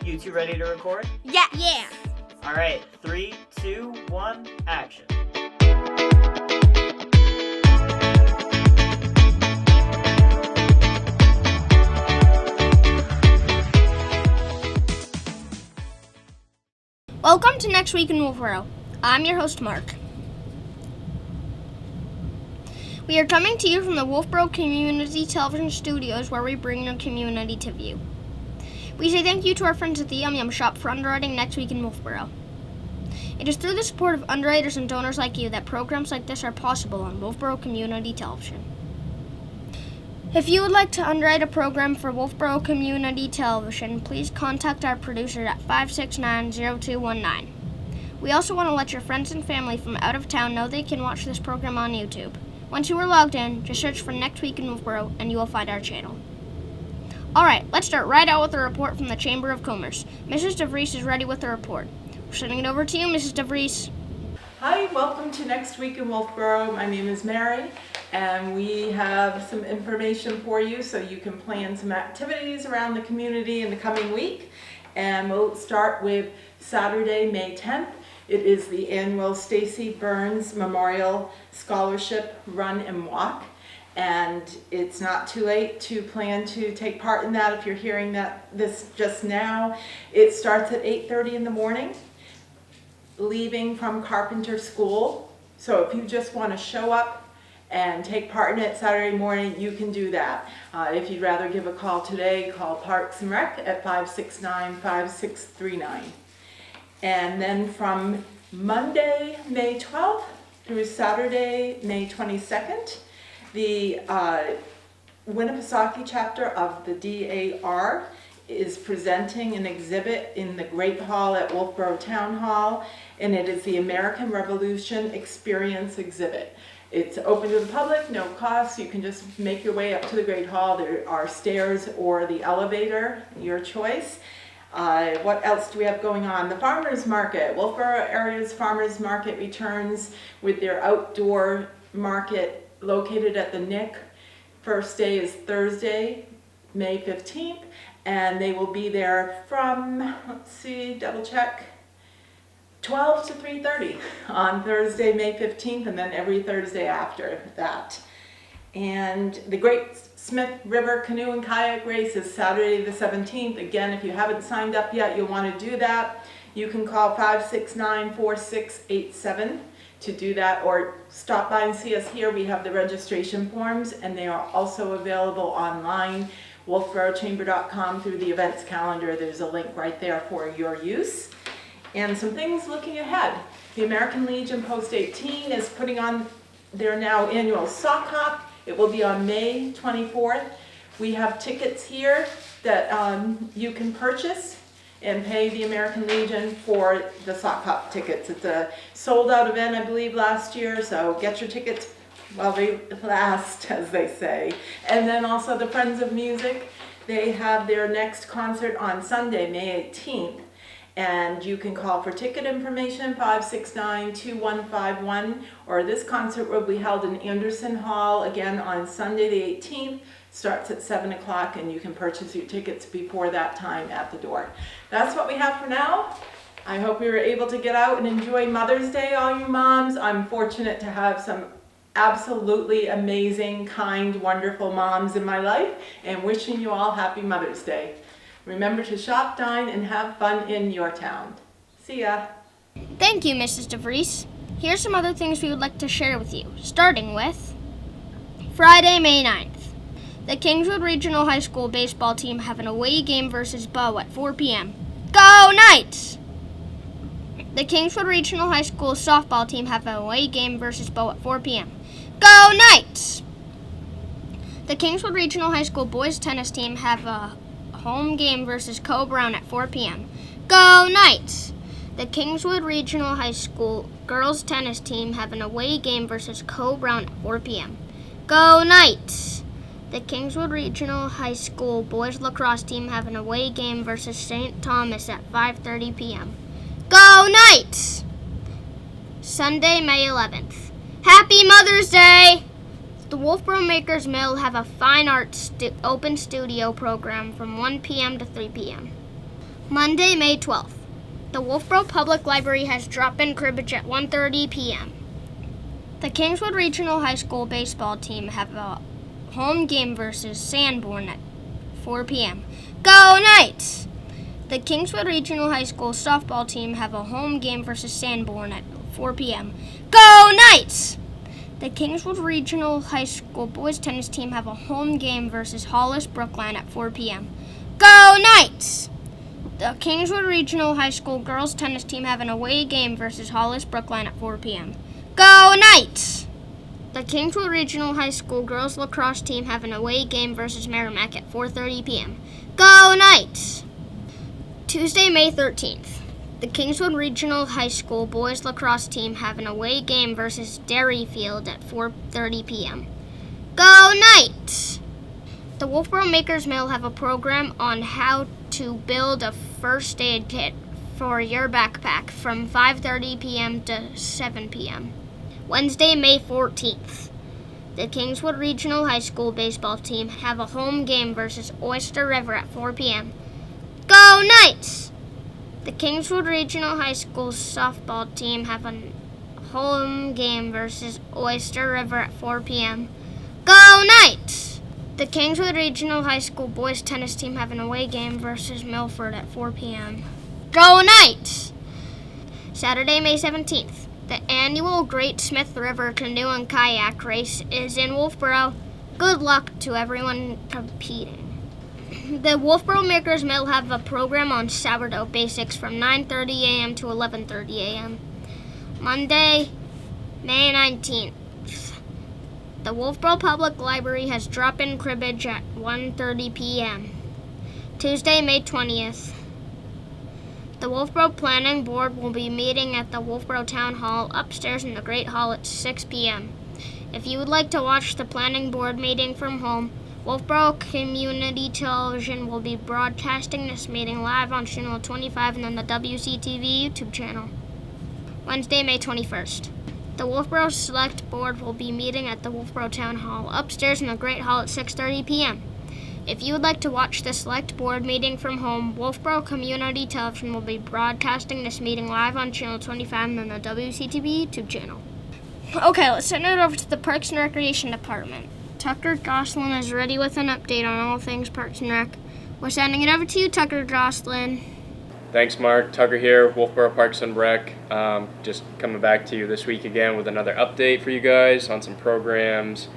You two ready to record? Yeah. Yeah. All right, 3, 2, 1, action. Welcome to Next Week in Wolfeboro. I'm your host, Mark. We are coming to you from the Wolfeboro Community Television studios, where we bring your community to view. We say thank you to our friends at the Yum Yum Shop for underwriting Next Week in Wolfeboro. It is through the support of underwriters and donors like you that programs like this are possible on Wolfeboro Community Television. If you would like to underwrite a program for Wolfeboro Community Television, please contact our producer at 569-0219. We also want to let your friends and family from out of town know they can watch this program on YouTube. Once you are logged in, just search for Next Week in Wolfeboro and you will find our channel. Alright, let's start right out with a report from the Chamber of Commerce. Mrs. DeVries is ready with the report. We're sending it over to you, Mrs. DeVries. Hi, welcome to Next Week in Wolfeboro. My name is Mary, and we have some information for you so you can plan some activities around the community in the coming week. And we'll start with Saturday, May 10th. It is the annual Stacy Burns Memorial Scholarship Run and Walk. And it's not too late to plan to take part in that if you're hearing this just now. It starts at 8:30 in the morning, leaving from Carpenter School. So if you just want to show up and take part in it Saturday morning, you can do that. If you'd rather give a call today, call Parks and Rec at 569-5639. And then from Monday, May 12th through Saturday, May 22nd, the Winnipesaukee chapter of the DAR is presenting an exhibit in the Great Hall at Wolfeboro Town Hall, and it is the American Revolution Experience exhibit. It's open to the public, no cost. You can just make your way up to the Great Hall. There are stairs or the elevator, your choice. What else do we have going on? The Farmers Market. Wolfeboro area's Farmers Market returns with their outdoor market located at the Nick. First day is Thursday, May 15th, and they will be there from, let's see, double check, 12 to 3:30 on Thursday, May 15th, and then every Thursday after that. And the Great Smith River Canoe and Kayak Race is Saturday the 17th. Again, if you haven't signed up yet, you'll want to do that. You can call 569-4687 to do that, or stop by and see us here. We have the registration forms, and they are also available online, wolfeborochamber.com, through the events calendar. There's a link right there for your use. And some things looking ahead. The American Legion Post 18 is putting on their now annual sock hop. It will be on May 24th. We have tickets here that you can purchase and pay the American Legion for the sock hop tickets. It's a sold out event, I believe, last year, so get your tickets while they last, as they say. And then also the Friends of Music, they have their next concert on Sunday, May 18th. And you can call for ticket information, 569-2151, or this concert will be held in Anderson Hall, again on Sunday the 18th. Starts at 7 o'clock, and you can purchase your tickets before that time at the door. That's what we have for now. I hope we were able to get out and enjoy Mother's Day, all you moms. I'm fortunate to have some absolutely amazing, kind, wonderful moms in my life, and wishing you all happy Mother's Day. Remember to shop, dine, and have fun in your town. See ya. Thank you, Mrs. DeVries. Here's some other things we would like to share with you, starting with Friday, May 9th. The Kingswood Regional High School baseball team have an away game versus Bow at 4 p.m. Go Knights! The Kingswood Regional High School softball team have an away game versus Bow at 4 p.m. Go Knights! The Kingswood Regional High School boys tennis team have a home game versus Co-Brown at 4 p.m. Go Knights! The Kingswood Regional High School girls tennis team have an away game versus Co-Brown at 4 p.m. Go Knights! The Kingswood Regional High School boys lacrosse team have an away game versus St. Thomas at 5:30 p.m. Go Knights! Sunday, May 11th. Happy Mother's Day! The Wolfeboro Makers Mill have a fine arts open studio program from 1 p.m. to 3 p.m. Monday, May 12th. The Wolfeboro Public Library has drop-in cribbage at 1:30 p.m. The Kingswood Regional High School baseball team have a home game versus Sanborn at 4 p.m. Go Knights! The Kingswood Regional High School softball team have a home game versus Sanborn at 4 p.m. Go Knights! The Kingswood Regional High School boys tennis team have a home game versus Hollis Brookline at 4 p.m. Go Knights! The Kingswood Regional High School girls tennis team have an away game versus Hollis Brookline at 4 p.m. Go Knights! The Kingswood Regional High School girls lacrosse team have an away game versus Merrimack at 4:30 p.m. Go Knights! Tuesday, May 13th. The Kingswood Regional High School boys lacrosse team have an away game versus Derryfield at 4:30 p.m. Go Knights! The Wolfeboro Makers Mill have a program on how to build a first aid kit for your backpack from 5:30 p.m. to 7 p.m. Wednesday, May 14th. The Kingswood Regional High School baseball team have a home game versus Oyster River at 4 p.m. Go Knights! The Kingswood Regional High School softball team have a home game versus Oyster River at 4 p.m. Go Knights! The Kingswood Regional High School boys tennis team have an away game versus Milford at 4 p.m. Go Knights! Saturday, May 17th. The annual Great Smith River Canoe and Kayak Race is in Wolfeboro. Good luck to everyone competing. The Wolfeboro Makers Mill have a program on sourdough basics from 9:30 a.m. to 11:30 a.m. Monday, May 19th. The Wolfeboro Public Library has drop-in cribbage at 1:30 p.m. Tuesday, May 20th. The Wolfeboro Planning Board will be meeting at the Wolfeboro Town Hall upstairs in the Great Hall at 6 p.m. If you would like to watch the Planning Board meeting from home, Wolfeboro Community Television will be broadcasting this meeting live on Channel 25 and on the WCTV YouTube channel. Wednesday, May 21st. The Wolfeboro Select Board will be meeting at the Wolfeboro Town Hall upstairs in the Great Hall at 6:30 p.m. If you would like to watch the Select Board meeting from home, Wolfeboro Community Television will be broadcasting this meeting live on Channel 25 and on the WCTV YouTube channel. Okay, let's send it over to the Parks and Recreation Department. Tucker Jocelyn is ready with an update on all things Parks and Rec. We're sending it over to you, Tucker Jocelyn. Thanks, Mark. Tucker here, Wolfeboro Parks and Rec. Just coming back to you this week again with another update for you guys on some programs.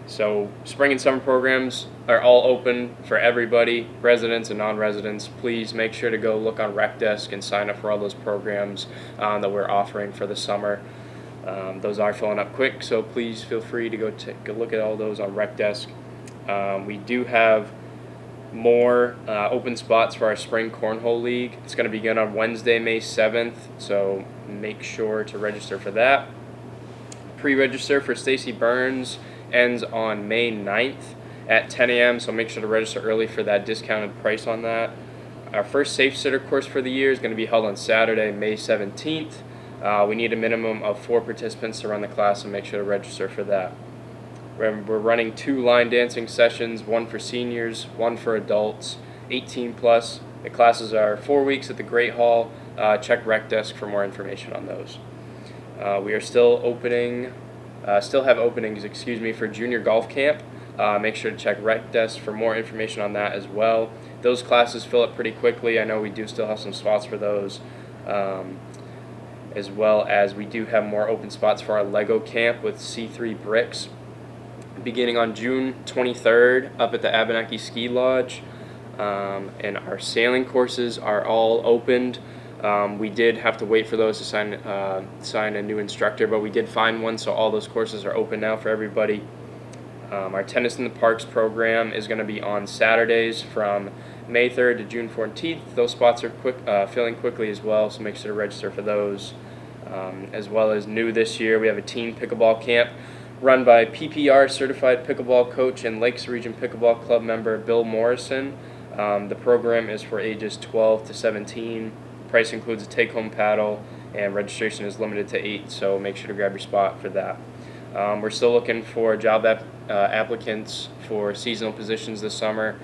So spring and summer programs are all open for everybody, residents and non-residents. Please make sure to go look on Rec Desk and sign up for all those programs that we're offering for the summer. Those are filling up quick, so please feel free to go look at all those on Rec Desk. We do have more open spots for our Spring Cornhole League. It's going to begin on Wednesday, May 7th, so make sure to register for that. Pre-register for Stacy Burns ends on May 9th at 10 a.m., so make sure to register early for that discounted price on that. Our first Safe Sitter course for the year is going to be held on Saturday, May 17th. We need a minimum of 4 participants to run the class, so make sure to register for that. We're running 2 line dancing sessions, one for seniors, one for adults, 18 plus. The classes are 4 weeks at the Great Hall. Check Rec Desk for more information on those. We are still have openings, for junior golf camp. Make sure to check Rec Desk for more information on that as well. Those classes fill up pretty quickly. I know we do still have some spots for those, as well as we do have more open spots for our Lego camp with C3 Bricks, beginning on June 23rd up at the Abenaki Ski Lodge. And our sailing courses are all opened. We did have to wait for those to sign a new instructor, but we did find one, so all those courses are open now for everybody. Our Tennis in the Parks program is going to be on Saturdays from May 3rd to June 14th. Those spots are filling quickly as well, so make sure to register for those. As well as new this year, we have a teen pickleball camp run by PPR certified pickleball coach and Lakes Region Pickleball Club member Bill Morrison. The program is for ages 12 to 17. Price includes a take-home paddle, and registration is limited to 8, so make sure to grab your spot for that. We're still looking for job applicants for seasonal positions this summer,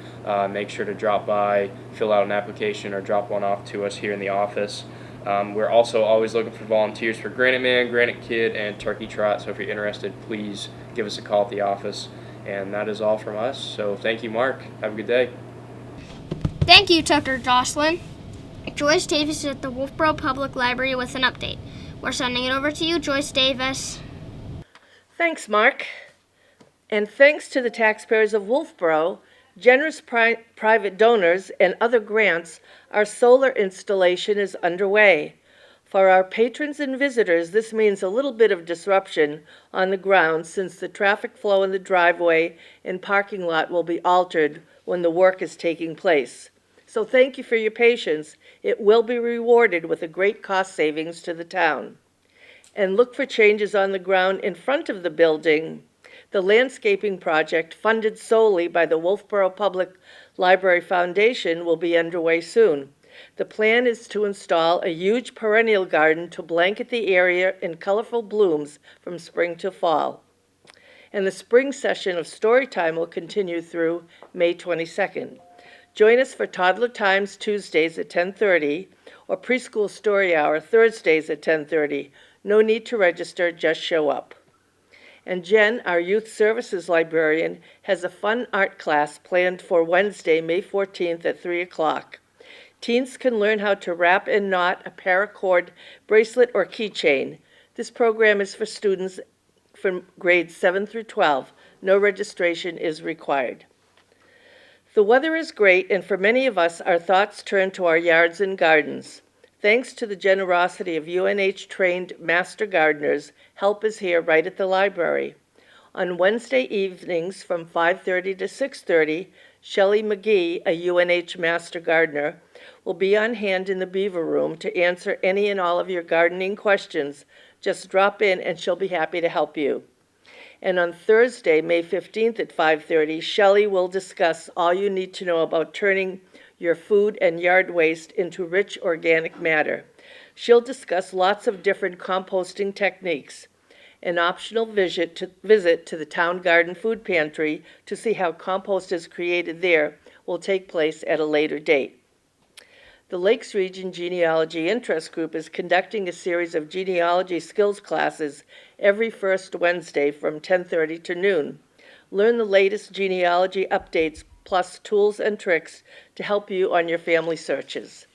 make sure to drop by, fill out an application, or drop one off to us here in the office. We're also always looking for volunteers for Granite Man, Granite Kid, and Turkey Trot, so if you're interested, please give us a call at the office. And that is all from us, so thank you, Mark. Have a good day. Thank you, Tucker Jocelyn. Joyce Davis is at the Wolfeboro Public Library with an update. We're sending it over to you, Joyce Davis. Thanks, Mark. And thanks to the taxpayers of Wolfeboro, generous private donors, and other grants, our solar installation is underway. For our patrons and visitors, this means a little bit of disruption on the ground since the traffic flow in the driveway and parking lot will be altered when the work is taking place. So thank you for your patience. It will be rewarded with a great cost savings to the town. And look for changes on the ground in front of the building. The landscaping project, funded solely by the Wolfeboro Public Library Foundation, will be underway soon. The plan is to install a huge perennial garden to blanket the area in colorful blooms from spring to fall. And the spring session of Storytime will continue through May 22nd. Join us for Toddler Times Tuesdays at 10:30 or Preschool Story Hour Thursdays at 10:30. No need to register, just show up. And Jen, our Youth Services Librarian, has a fun art class planned for Wednesday, May 14th at 3 o'clock. Teens can learn how to wrap and knot a paracord bracelet or keychain. This program is for students from grades 7 through 12. No registration is required. The weather is great, and for many of us, our thoughts turn to our yards and gardens. Thanks to the generosity of UNH-trained master gardeners, help is here right at the library. On Wednesday evenings from 5:30 to 6:30, Shelley McGee, a UNH master gardener, will be on hand in the Beaver Room to answer any and all of your gardening questions. Just drop in and she'll be happy to help you. And on Thursday, May 15th at 5:30, Shelley will discuss all you need to know about turning your food and yard waste into rich organic matter. She'll discuss lots of different composting techniques. An optional visit to the Town Garden Food Pantry to see how compost is created there will take place at a later date. The Lakes Region Genealogy Interest Group is conducting a series of genealogy skills classes every first Wednesday from 10:30 to noon. Learn the latest genealogy updates plus tools and tricks to help you on your family searches.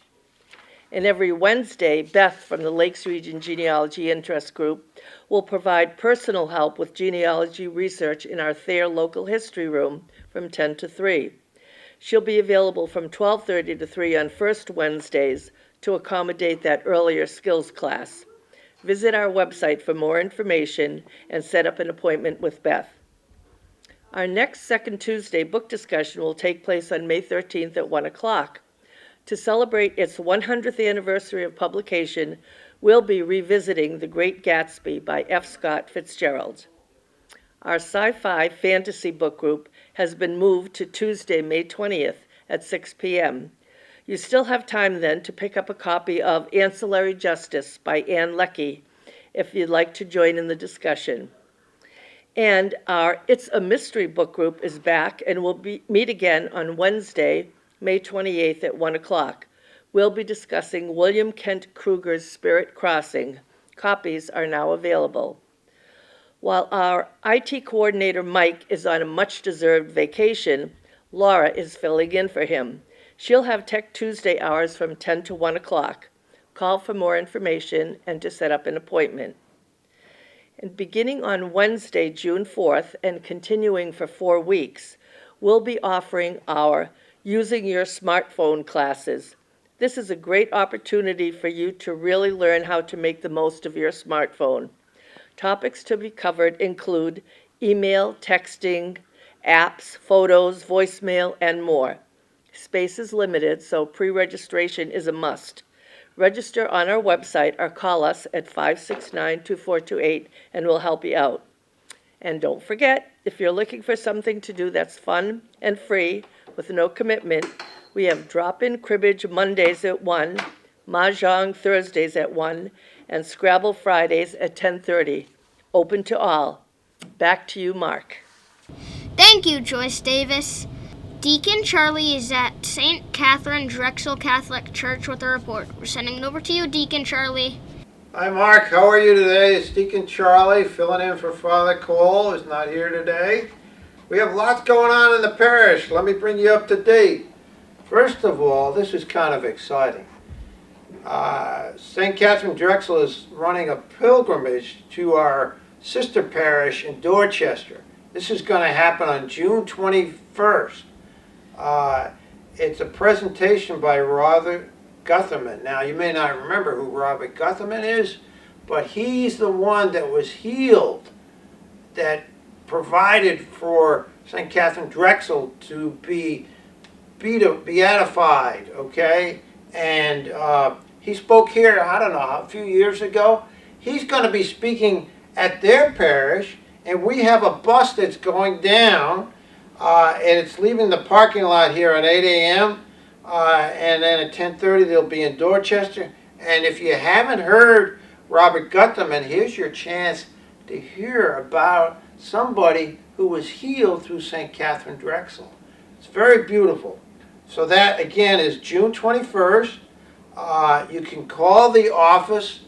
And every Wednesday, Beth from the Lakes Region Genealogy Interest Group will provide personal help with genealogy research in our Thayer Local History Room from 10 to 3. She'll be available from 12:30 to 3 on first Wednesdays to accommodate that earlier skills class. Visit our website for more information and set up an appointment with Beth. Our next second Tuesday book discussion will take place on May 13th at 1 o'clock. To celebrate its 100th anniversary of publication, we'll be revisiting The Great Gatsby by F. Scott Fitzgerald. Our sci-fi fantasy book group has been moved to Tuesday, May 20th at 6 p.m. You still have time then to pick up a copy of Ancillary Justice by Anne Leckie if you'd like to join in the discussion. And our It's a Mystery book group is back and will meet again on Wednesday, May 28th at 1 o'clock. We'll be discussing William Kent Kruger's Spirit Crossing. Copies are now available. While our IT coordinator, Mike, is on a much-deserved vacation, Laura is filling in for him. She'll have Tech Tuesday hours from 10 to 1 o'clock. Call for more information and to set up an appointment. And beginning on Wednesday, June 4th, and continuing for 4 weeks, we'll be offering our Using Your Smartphone classes. This is a great opportunity for you to really learn how to make the most of your smartphone. Topics to be covered include email, texting, apps, photos, voicemail, and more. Space is limited, so pre-registration is a must. Register on our website or call us at 569-2428 and we'll help you out. And don't forget, if you're looking for something to do that's fun and free with no commitment, we have drop-in cribbage Mondays at 1, Mahjong Thursdays at 1, and Scrabble Fridays at 10:30. Open to all. Back to you, Mark. Thank you, Joyce Davis. Deacon Charlie is at St. Katherine Drexel Catholic Church with a report. We're sending it over to you, Deacon Charlie. Hi Mark, how are you today? It's Deacon Charlie filling in for Father Cole, who's not here today. We have lots going on in the parish. Let me bring you up to date. First of all, this is kind of exciting. St. Katherine Drexel is running a pilgrimage to our sister parish in Dorchester. This is going to happen on June 21st. It's a presentation by Robert Gutherman. Now, you may not remember who Robert Gutherman is, but he's the one that was healed, that provided for St. Katherine Drexel to be beatified, okay? And he spoke here, I don't know, a few years ago. He's going to be speaking at their parish, and we have a bus that's going down, and it's leaving the parking lot here at 8 a.m., and then at 10:30 they'll be in Dorchester. And if you haven't heard Robert Gutherman, here's your chance to hear about somebody who was healed through St. Katherine Drexel. It's very beautiful. So that, again, is June 21st. You can call the office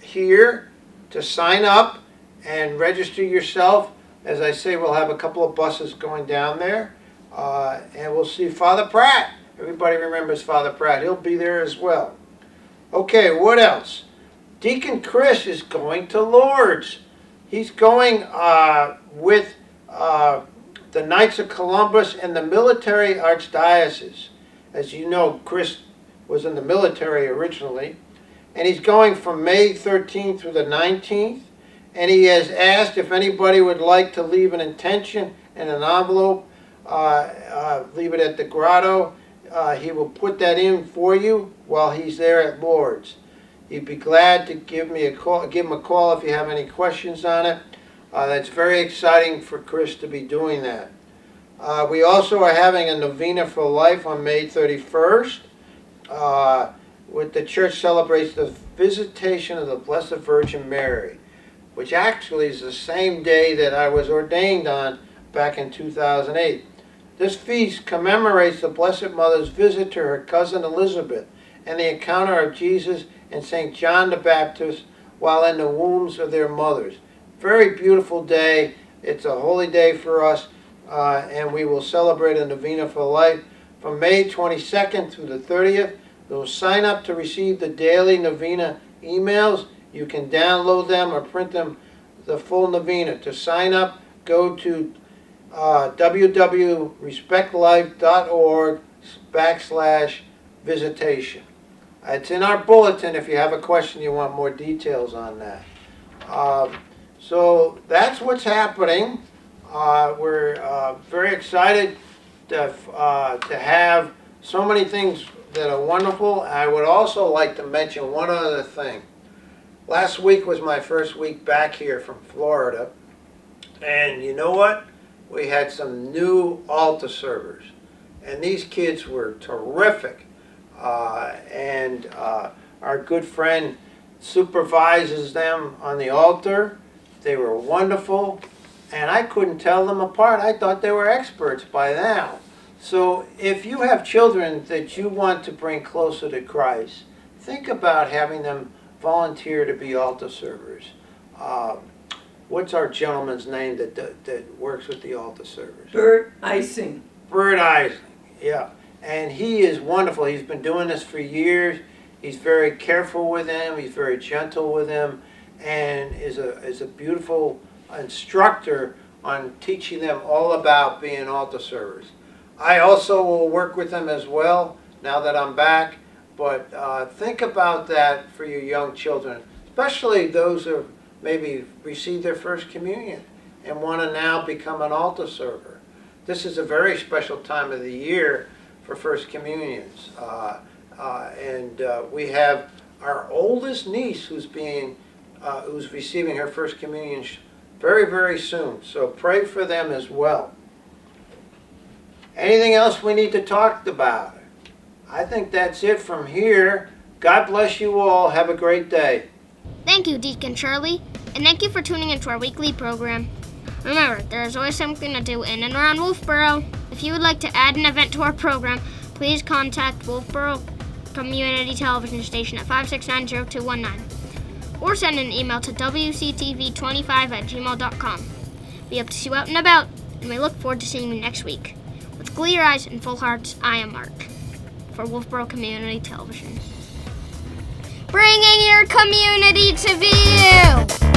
here to sign up and register yourself. As I say, we'll have a couple of buses going down there. And we'll see Father Pratt. Everybody remembers Father Pratt. He'll be there as well. Okay, what else? Deacon Chris is going to Lourdes. He's going with the Knights of Columbus and the Military Archdiocese. As you know, Chris was in the military originally. And he's going from May 13th through the 19th. And he has asked if anybody would like to leave an intention in an envelope, leave it at the grotto. He will put that in for you while he's there at Lourdes. He'd be glad to give him a call if you have any questions on it. That's very exciting for Chris to be doing that. We also are having a Novena for Life on May 31st. With the church celebrates the Visitation of the Blessed Virgin Mary, which actually is the same day that I was ordained on back in 2008. This feast commemorates the Blessed Mother's visit to her cousin Elizabeth and the encounter of Jesus and St. John the Baptist while in the wombs of their mothers. Very beautiful day. It's a holy day for us, and we will celebrate a Novena for Life from May 22nd through the 30th. They'll sign up to receive the daily Novena emails. You can download them or print them, the full Novena. To sign up, go to www.respectlife.org/visitation. It's in our bulletin if you have a question, you want more details on that. So that's what's happening. We're very excited to have so many things that are wonderful. I would also like to mention one other thing. Last week was my first week back here from Florida, and you know what? We had some new altar servers, and these kids were terrific. And our good friend supervises them on the altar. They were wonderful, and I couldn't tell them apart. I thought they were experts by now. So if you have children that you want to bring closer to Christ, think about having them volunteer to be altar servers. What's our gentleman's name that works with the altar servers? Bert Icing. Bert Icing, yeah. And he is wonderful. He's been doing this for years. He's very careful with them. He's very gentle with them, and is a beautiful instructor on teaching them all about being altar servers. I also will work with them as well now that I'm back. But think about that for your young children, especially those who maybe received their first communion and want to now become an altar server. This is a very special time of the year for first communions. We have our oldest niece who's receiving her first communion very, very soon. So pray for them as well. Anything else we need to talk about? I think that's it from here. God bless you all. Have a great day. Thank you, Deacon Charlie, and thank you for tuning into our weekly program. Remember, there is always something to do in and around Wolfeboro. If you would like to add an event to our program, please contact Wolfeboro Community Television Station at 569-0219 or send an email to wctv25@gmail.com. We hope to see you out and about, and we look forward to seeing you next week. With clear eyes and full hearts, I am Mark for Wolfeboro Community Television. Bringing your community to view!